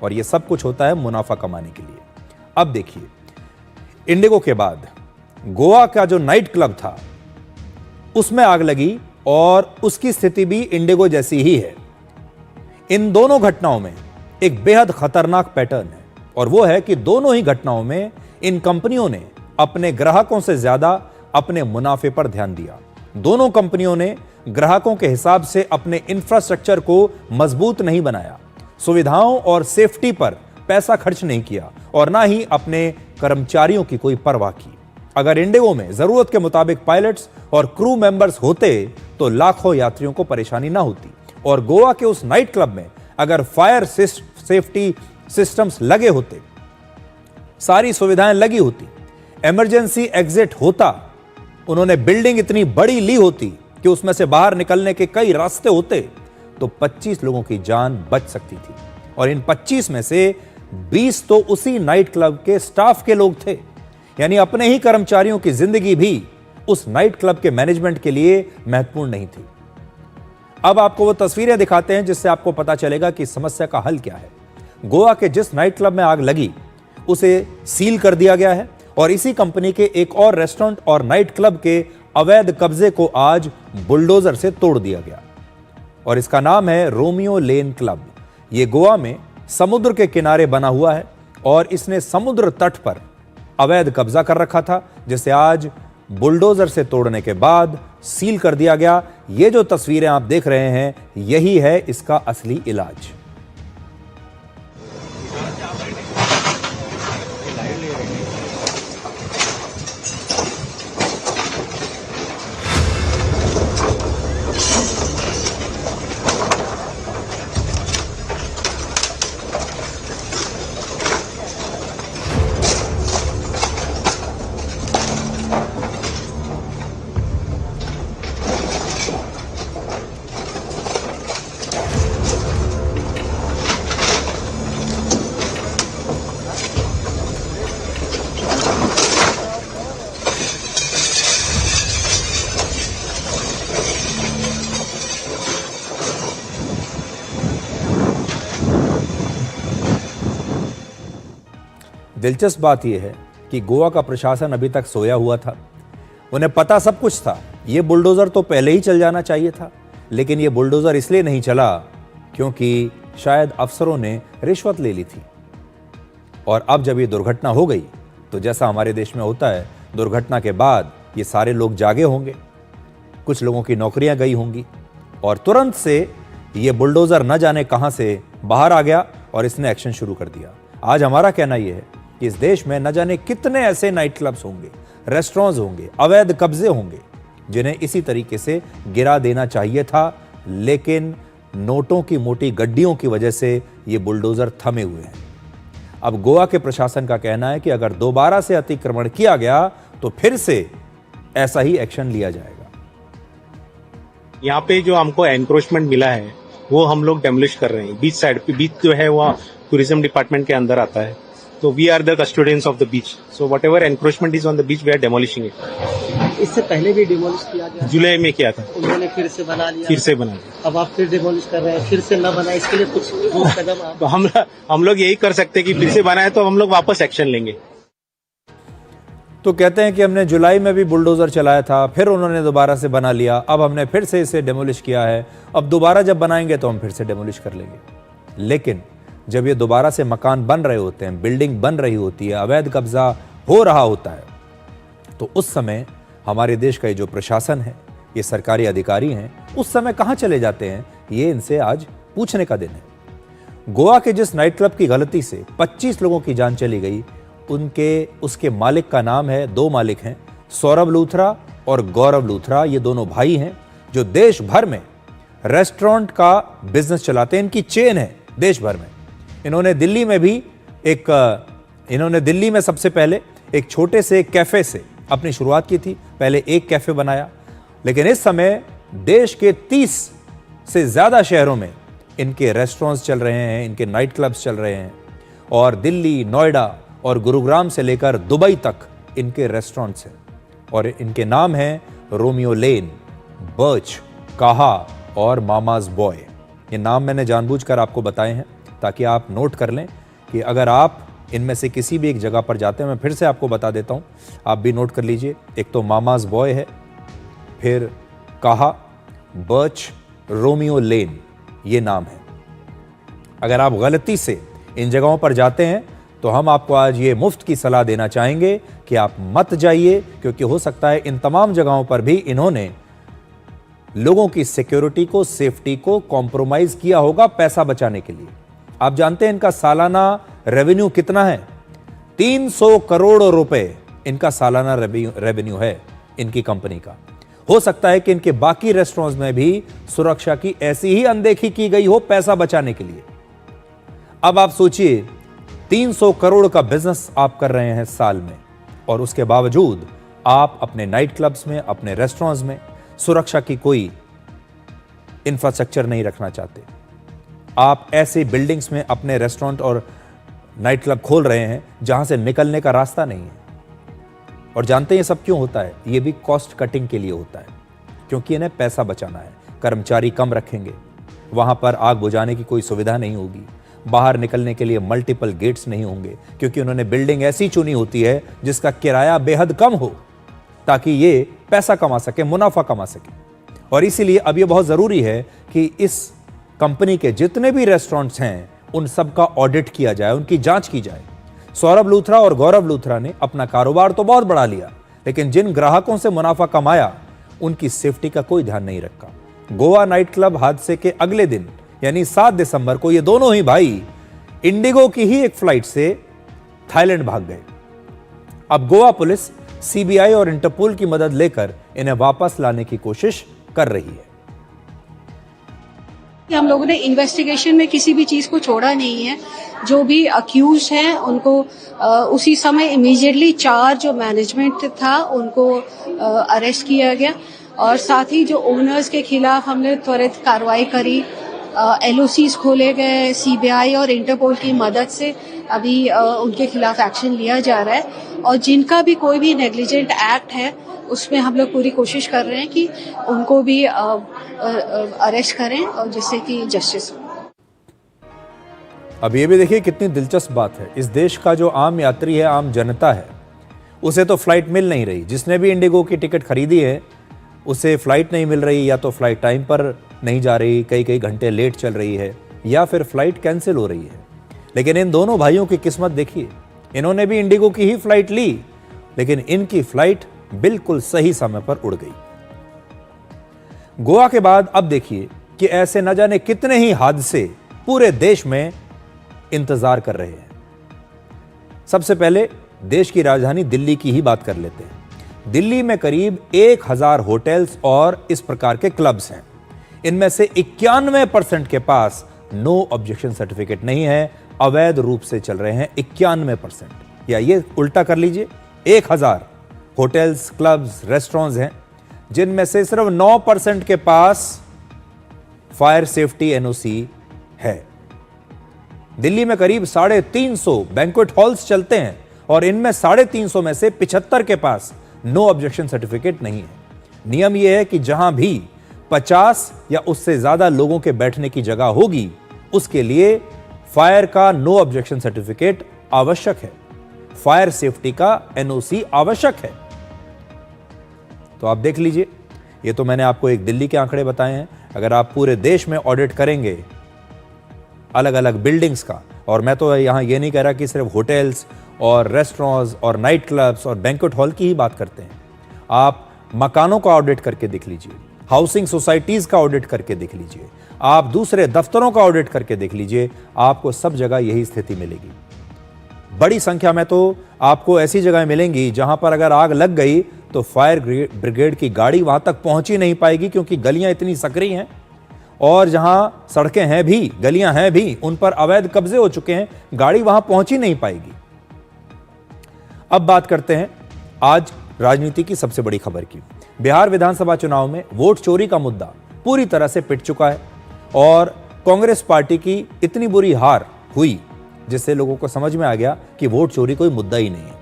और ये सब कुछ होता है मुनाफा कमाने के लिए। अब देखिए, इंडिगो के बाद गोवा का जो नाइट क्लब था उसमें आग लगी और उसकी स्थिति भी इंडिगो जैसी ही है। इन दोनों घटनाओं में एक बेहद खतरनाक पैटर्न है और वो है कि दोनों ही घटनाओं में इन कंपनियों ने अपने ग्राहकों से ज्यादा अपने मुनाफे पर ध्यान दिया। दोनों कंपनियों ने ग्राहकों के हिसाब से अपने इंफ्रास्ट्रक्चर को मजबूत नहीं बनाया, सुविधाओं और सेफ्टी पर पैसा खर्च नहीं किया और ना ही अपने कर्मचारियों की कोई परवाह की। अगर इंडिगो में जरूरत के मुताबिक पायलट्स और क्रू मेंबर्स होते तो लाखों यात्रियों को परेशानी ना होती। और गोवा के उस नाइट क्लब में अगर फायर सेफ्टी सिस्टम्स लगे होते, सारी सुविधाएं लगी होती, इमरजेंसी एग्जिट होता, उन्होंने बिल्डिंग इतनी बड़ी ली होती कि उसमें से बाहर निकलने के कई रास्ते होते, तो 25 लोगों की जान बच सकती थी। और इन 25 में से 20 तो उसी नाइट क्लब के स्टाफ के लोग थे, यानी अपने ही कर्मचारियों की जिंदगी भी उस नाइट क्लब के मैनेजमेंट के लिए महत्वपूर्ण नहीं थी। अब आपको वो तस्वीरें दिखाते हैं जिससे आपको पता चलेगा कि समस्या का हल क्या है। गोवा के जिस नाइट क्लब में आग लगी उसे सील कर दिया गया है और इसी कंपनी के एक और रेस्टोरेंट और नाइट क्लब के अवैध कब्जे को आज बुलडोजर से तोड़ दिया गया और इसका नाम है रोमियो लेन क्लब। यह गोवा में समुद्र के किनारे बना हुआ है और इसने समुद्र तट पर अवैध कब्जा कर रखा था, जिसे आज बुलडोजर से तोड़ने के बाद सील कर दिया गया। ये जो तस्वीरें आप देख रहे हैं, यही है इसका असली इलाज। दिलचस्प बात यह है कि गोवा का प्रशासन अभी तक सोया हुआ था। उन्हें पता सब कुछ था, यह बुलडोजर तो पहले ही चल जाना चाहिए था, लेकिन यह बुलडोजर इसलिए नहीं चला क्योंकि शायद अफसरों ने रिश्वत ले ली थी। और अब जब यह दुर्घटना हो गई तो जैसा हमारे देश में होता है, दुर्घटना के बाद ये सारे लोग जागे होंगे, कुछ लोगों की नौकरियां गई होंगी और तुरंत से ये बुलडोजर न जाने कहां से बाहर आ गया और इसने एक्शन शुरू कर दिया। आज हमारा कहना यह है कि इस देश में न जाने कितने ऐसे नाइट क्लब्स होंगे, रेस्टोरेंट्स होंगे, अवैध कब्जे होंगे, जिन्हें इसी तरीके से गिरा देना चाहिए था, लेकिन नोटों की मोटी गड्डियों की वजह से ये बुलडोजर थमे हुए हैं। अब गोवा के प्रशासन का कहना है कि अगर दोबारा से अतिक्रमण किया गया तो फिर से ऐसा ही एक्शन लिया जाएगा। यहाँ पे जो हमको एनक्रोचमेंट मिला है वो हम लोग डेमोलिश कर रहे हैं। बीच साइड पे, बीच जो है वो टूरिज्म डिपार्टमेंट के अंदर आता है, तो we are the custodians of the beach, so whatever encroachment is on the beach we are demolishing it. इससे पहले भी डिमोलिश किया गया, जुलाई में किया था, उन्होंने फिर से बना लिया। अब आप फिर डिमोलिश कर रहे हैं, फिर से न बना, इसके लिए कुछ ठोस कदम आप... तो हम लोग यही कर सकते हैं कि फिर से बनाए तो हम लोग वापस एक्शन लेंगे। तो कहते हैं कि हमने जुलाई में भी बुलडोजर चलाया था, फिर उन्होंने दोबारा से बना लिया, अब हमने फिर से इसे डेमोलिश किया है, अब दोबारा जब बनाएंगे तो हम फिर से डेमोलिश कर लेंगे। लेकिन जब ये दोबारा से मकान बन रहे होते हैं, बिल्डिंग बन रही होती है, अवैध कब्जा हो रहा होता है, तो उस समय हमारे देश का ये जो प्रशासन है, ये सरकारी अधिकारी हैं, उस समय कहां चले जाते हैं, ये इनसे आज पूछने का दिन है। गोवा के जिस नाइट क्लब की गलती से 25 लोगों की जान चली गई, उसके मालिक का नाम है, दो मालिक हैं, सौरभ लूथरा और गौरव लूथरा। ये दोनों भाई हैं जो देश भर में रेस्टोरेंट का बिजनेस चलाते हैं। इनकी चेन है देश भर में। इन्होंने दिल्ली में सबसे पहले एक छोटे से कैफे से अपनी शुरुआत की थी। पहले एक कैफे बनाया, लेकिन इस समय देश के 30 से ज्यादा शहरों में इनके रेस्टोरेंट्स चल रहे हैं, इनके नाइट क्लब्स चल रहे हैं और दिल्ली, नोएडा और गुरुग्राम से लेकर दुबई तक इनके रेस्टोरेंट्स हैं और इनके नाम हैं रोमियो लेन, बर्च, काहा और मामाज बॉय। ये नाम मैंने जानबूझकर आपको बताए हैं ताकि आप नोट कर लें कि अगर आप इनमें से किसी भी एक जगह पर जाते हैं, मैं फिर से आपको बता देता हूँ, आप भी नोट कर लीजिए। एक तो मामाज बॉय है, फिर काहा, बर्च, रोमियो लेन, ये नाम है। अगर आप गलती से इन जगहों पर जाते हैं तो हम आपको आज ये मुफ्त की सलाह देना चाहेंगे कि आप मत जाइए, क्योंकि हो सकता है इन तमाम जगहों पर भी इन्होंने लोगों की सिक्योरिटी को, सेफ्टी को कॉम्प्रोमाइज किया होगा पैसा बचाने के लिए। आप जानते हैं इनका सालाना रेवेन्यू कितना है? 300 करोड़ रुपए इनका सालाना रेवेन्यू है इनकी कंपनी का। हो सकता है कि इनके बाकी रेस्टोरेंट्स में भी सुरक्षा की ऐसी ही अनदेखी की गई हो पैसा बचाने के लिए। अब आप सोचिए, 300 करोड़ का बिजनेस आप कर रहे हैं साल में, और उसके बावजूद आप अपने नाइट क्लब्स में, अपने रेस्टोरेंट्स में सुरक्षा की कोई इंफ्रास्ट्रक्चर नहीं रखना चाहते। आप ऐसे बिल्डिंग्स में अपने रेस्टोरेंट और नाइट क्लब खोल रहे हैं जहां से निकलने का रास्ता नहीं है। और जानते हैं ये सब क्यों होता है? ये भी कॉस्ट कटिंग के लिए होता है, क्योंकि इन्हें पैसा बचाना है। कर्मचारी कम रखेंगे, वहां पर आग बुझाने की कोई सुविधा नहीं होगी, बाहर निकलने के लिए मल्टीपल गेट्स नहीं होंगे, क्योंकि उन्होंने बिल्डिंग ऐसी चुनी होती है जिसका किराया बेहद कम हो, ताकि ये पैसा कमा सके, मुनाफा कमा सके। और इसीलिए अब ये बहुत जरूरी है कि इस कंपनी के जितने भी रेस्टोरेंट्स हैं उन सब का ऑडिट किया जाए, उनकी जांच की जाए। सौरभ लूथरा और गौरव लूथरा ने अपना कारोबार तो बहुत बढ़ा लिया, लेकिन जिन ग्राहकों से मुनाफा कमाया उनकी सेफ्टी का कोई ध्यान नहीं रखा। गोवा नाइट क्लब हादसे के अगले दिन यानी 7 दिसंबर को ये दोनों ही भाई इंडिगो की ही एक फ्लाइट से थाईलैंड भाग गए। अब गोवा पुलिस सीबीआई और इंटरपोल की मदद लेकर इन्हें वापस लाने की कोशिश कर रही है। हम लोगों ने इन्वेस्टिगेशन में किसी भी चीज को छोड़ा नहीं है। जो भी अक्यूज हैं उनको उसी समय इमीडिएटली 4 जो मैनेजमेंट था उनको अरेस्ट किया गया, और साथ ही जो ओनर्स के खिलाफ हमने त्वरित कार्रवाई करी। एलओसीज खोले गए, सीबीआई और इंटरपोल की मदद से अभी उनके खिलाफ एक्शन लिया जा रहा है, और जिनका भी कोई भी नेग्लिजेंट एक्ट है उसमें हम लोग पूरी कोशिश कर रहे हैं कि उनको भी अरेस्ट करें, और जिससे कि जस्टिस हो। अब ये भी देखिए कितनी दिलचस्प बात है। इस देश का जो आम यात्री है, आम जनता है, उसे तो फ्लाइट मिल नहीं रही। जिसने भी इंडिगो की टिकट खरीदी है उसे फ्लाइट नहीं मिल रही, या तो फ्लाइट टाइम पर नहीं जा रही, कई घंटे लेट चल रही है, या फिर फ्लाइट कैंसिल हो रही है। लेकिन इन दोनों भाइयों की किस्मत देखिए, इन्होंने भी इंडिगो की ही फ्लाइट ली, लेकिन इनकी फ्लाइट बिल्कुल सही समय पर उड़ गई। गोवा के बाद अब देखिए कि ऐसे न जाने कितने ही हादसे पूरे देश में इंतजार कर रहे हैं। सबसे पहले देश की राजधानी दिल्ली की ही बात कर लेते हैं। दिल्ली में करीब 1000 होटल्स और इस प्रकार के क्लब्स हैं। इनमें से 91% के पास नो ऑब्जेक्शन सर्टिफिकेट नहीं है, अवैध रूप से चल रहे हैं 91%। या ये उल्टा कर लीजिए, 1000 होटल्स, क्लब्स, रेस्टोरेंट्स हैं जिनमें से सिर्फ 9% के पास फायर सेफ्टी एनओसी है। दिल्ली में करीब 350 बैंक्वेट हॉल्स चलते हैं, और इनमें 350 में से 75 के पास नो ऑब्जेक्शन सर्टिफिकेट नहीं है। नियम यह है कि जहां भी 50 या उससे ज्यादा लोगों के बैठने की जगह होगी उसके लिए फायर का नो ऑब्जेक्शन सर्टिफिकेट आवश्यक है, फायर सेफ्टी का एनओसी आवश्यक है। तो आप देख लीजिए, ये तो मैंने आपको एक दिल्ली के आंकड़े बताए हैं। अगर आप पूरे देश में ऑडिट करेंगे अलग अलग बिल्डिंग्स का, और मैं तो यहां ये नहीं कह रहा कि सिर्फ होटल्स और रेस्टोरेंट्स और नाइट क्लब्स और बैंक्वेट हॉल की ही बात करते हैं, आप मकानों का ऑडिट करके देख लीजिए, हाउसिंग सोसाइटीज का ऑडिट करके देख लीजिए, आप दूसरे दफ्तरों का ऑडिट करके देख लीजिए, आपको सब जगह यही स्थिति मिलेगी। बड़ी संख्या में तो आपको ऐसी जगह मिलेंगी जहां पर अगर आग लग गई तो फायर ब्रिगेड की गाड़ी वहां तक पहुंच ही नहीं पाएगी, क्योंकि गलियां इतनी सकरी हैं, और जहां सड़कें हैं भी, गलियां हैं भी, उन पर अवैध कब्जे हो चुके हैं, गाड़ी वहां पहुंच ही नहीं पाएगी। अब बात करते हैं आज राजनीति की सबसे बड़ी खबर की। बिहार विधानसभा चुनाव में वोट चोरी का मुद्दा पूरी तरह से पिट चुका है, और कांग्रेस पार्टी की इतनी बुरी हार हुई जिससे लोगों को समझ में आ गया कि वोट चोरी कोई मुद्दा ही नहीं है।